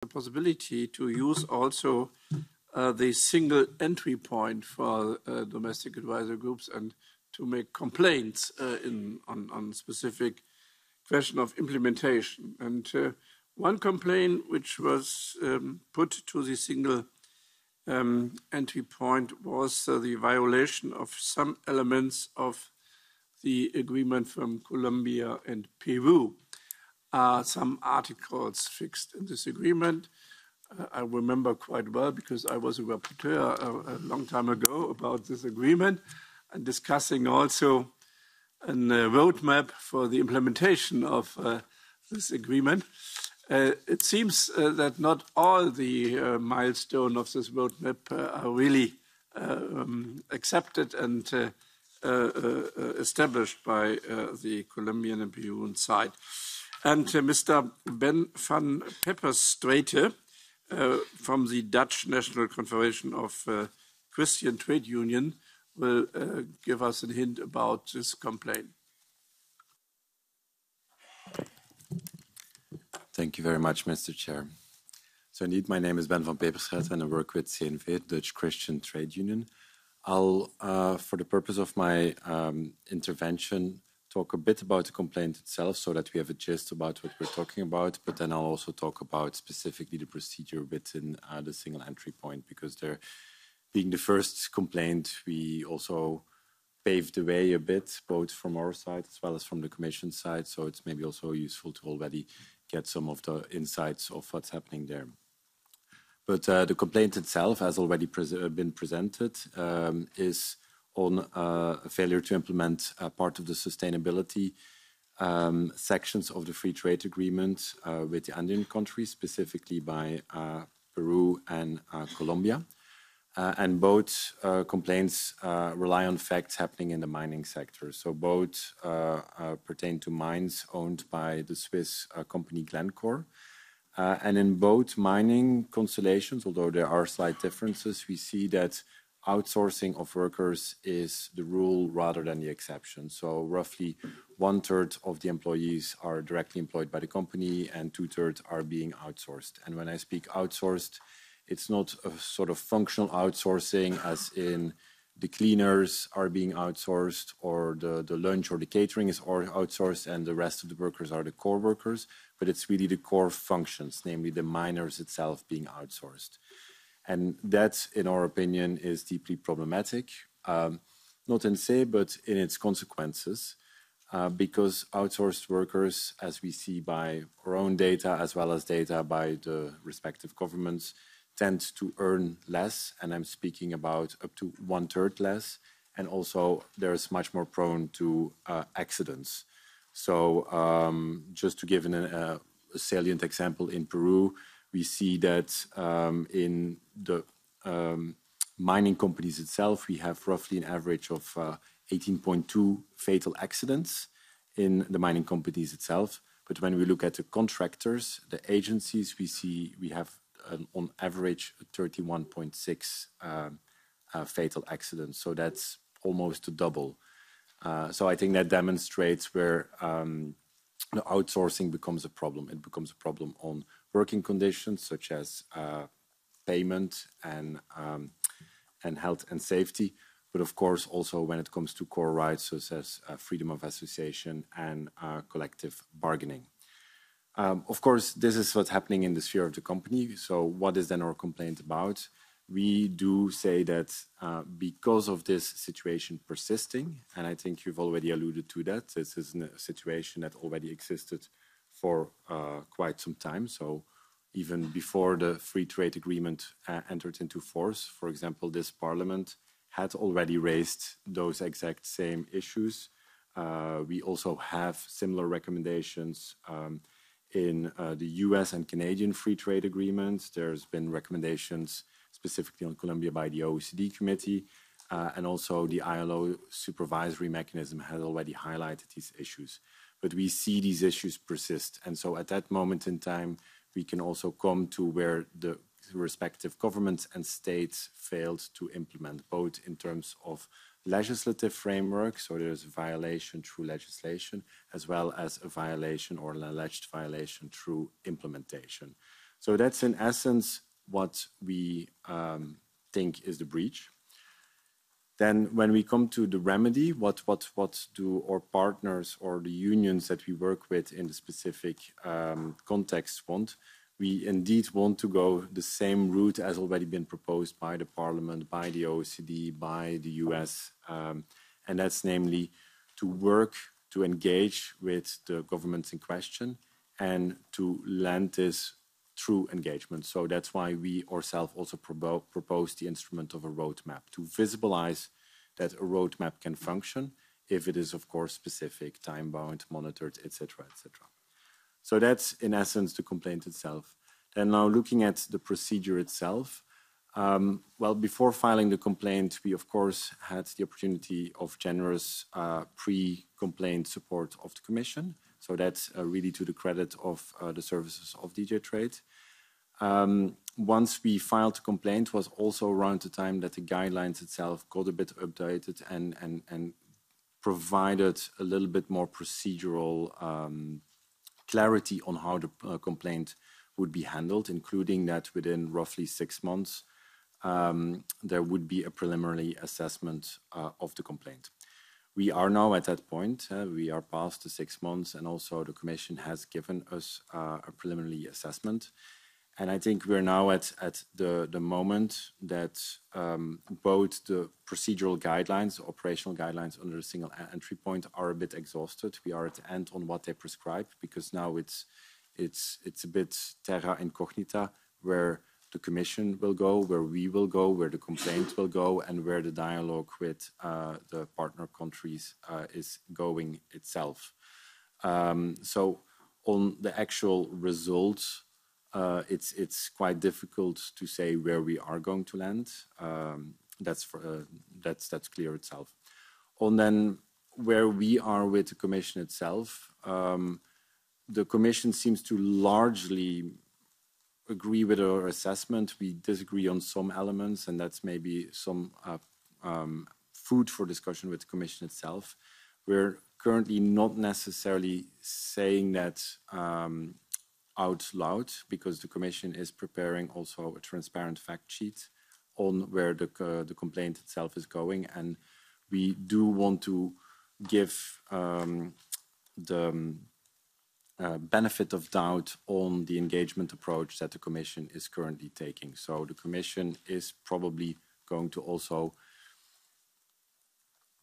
the possibility to use also the single entry point for domestic advisor groups and to make complaints on specific question of implementation. And one complaint which was put to the single entry point was the violation of some elements of the agreement from Colombia and Peru. Some articles fixed in this agreement. I remember quite well because I was a rapporteur a long time ago about this agreement and discussing also a roadmap for the implementation of this agreement. It seems that not all the milestones of this roadmap are really accepted and established by the Colombian and Peruvian side. And Mr. Ben van Peperstraete from the Dutch National Confederation of Christian Trade Union will give us a hint about this complaint. Thank you very much, Mr. Chair. So indeed, my name is Ben van Peperstraete and I work with CNV, Dutch Christian Trade Union. I'll, for the purpose of my intervention, talk a bit about the complaint itself so that we have a gist about what we're talking about, but then I'll also talk about specifically the procedure within the single entry point, because there, being the first complaint, we also paved the way a bit, both from our side as well as from the Commission side, so it's maybe also useful to already get some of the insights of what's happening there. But the complaint itself, as already been presented, is on a failure to implement part of the sustainability sections of the free trade agreement with the Andean countries, specifically by Peru and Colombia. And both complaints rely on facts happening in the mining sector. So both pertain to mines owned by the Swiss company Glencore. And in both mining constellations, although there are slight differences, we see that outsourcing of workers is the rule rather than the exception. So roughly 1/3 of the employees are directly employed by the company and 2/3 are being outsourced. And when I speak outsourced, it's not a sort of functional outsourcing as in the cleaners are being outsourced or the lunch or the catering is outsourced and the rest of the workers are the core workers, but it's really the core functions, namely the miners itself being outsourced. And that, in our opinion, is deeply problematic, not in se, but in its consequences, because outsourced workers, as we see by our own data as well as data by the respective governments, tend to earn less, and I'm speaking about up to 1/3 less, and also there's much more prone to accidents. So just to give a salient example, in Peru, we see that in the mining companies itself, we have roughly an average of 18.2 fatal accidents in the mining companies itself. But when we look at the contractors, the agencies, we have on average 31.6 fatal accidents. So that's almost a double. So I think that demonstrates where the outsourcing becomes a problem. It becomes a problem on working conditions such as payment and health and safety, but of course also when it comes to core rights such as freedom of association and collective bargaining. Of course, this is what's happening in the sphere of the company. So what is then our complaint about? We do say that because of this situation persisting, and I think you've already alluded to that, this is a situation that already existed for quite some time. So even before the free trade agreement entered into force, for example, this parliament had already raised those exact same issues. We also have similar recommendations in the US and Canadian free trade agreements. There's been recommendations specifically on Colombia by the OECD committee, and also the ILO supervisory mechanism has already highlighted these issues. But we see these issues persist. And so at that moment in time, we can also come to where the respective governments and states failed to implement, both in terms of legislative framework, so there's a violation through legislation, as well as a violation or an alleged violation through implementation. So that's in essence what we think is the breach. Then when we come to the remedy, what do our partners or the unions that we work with in the specific context want? We indeed want to go the same route as already been proposed by the Parliament, by the OECD, by the US, and that's namely to work to engage with the governments in question and to land this through engagement. So that's why we ourselves also propose the instrument of a roadmap to visualize that a roadmap can function if it is, of course, specific, time-bound, monitored, etc., etc. So that's, in essence, the complaint itself. And now looking at the procedure itself, well, before filing the complaint, we, of course, had the opportunity of generous pre-complaint support of the Commission. So that's really to the credit of the services of DJ Trade. Once we filed the complaint was also around the time that the guidelines itself got a bit updated and provided a little bit more procedural clarity on how the complaint would be handled, including that within roughly 6 months, there would be a preliminary assessment of the complaint. We are now at that point. We are past the 6 months, and also the Commission has given us a preliminary assessment. And I think we're now at the moment that both the procedural guidelines, operational guidelines under the single entry point are a bit exhausted. We are at the end on what they prescribe, because now it's a bit terra incognita where the Commission will go, where we will go, where the complaint will go, and where the dialogue with the partner countries is going itself. So on the actual results, it's quite difficult to say where we are going to land. That's clear itself. On then where we are with the Commission itself, the Commission seems to largely agree with our assessment. We disagree on some elements, and that's maybe some food for discussion with the Commission itself. We're currently not necessarily saying that out loud, because the Commission is preparing also a transparent fact sheet on where the complaint itself is going, and we do want to give the benefit of doubt on the engagement approach that the Commission is currently taking. So the Commission is probably going to also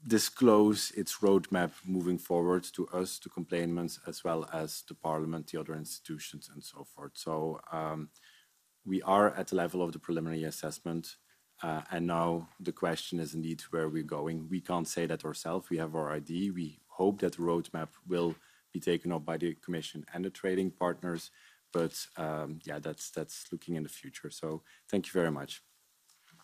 disclose its roadmap moving forward to us, the complainants, as well as the Parliament, the other institutions, and so forth. So we are at the level of the preliminary assessment, and now the question is indeed where we're going. We can't say that ourselves. We have our idea. We hope that the roadmap will be taken up by the Commission and the trading partners, but yeah, that's looking in the future. So thank you very much.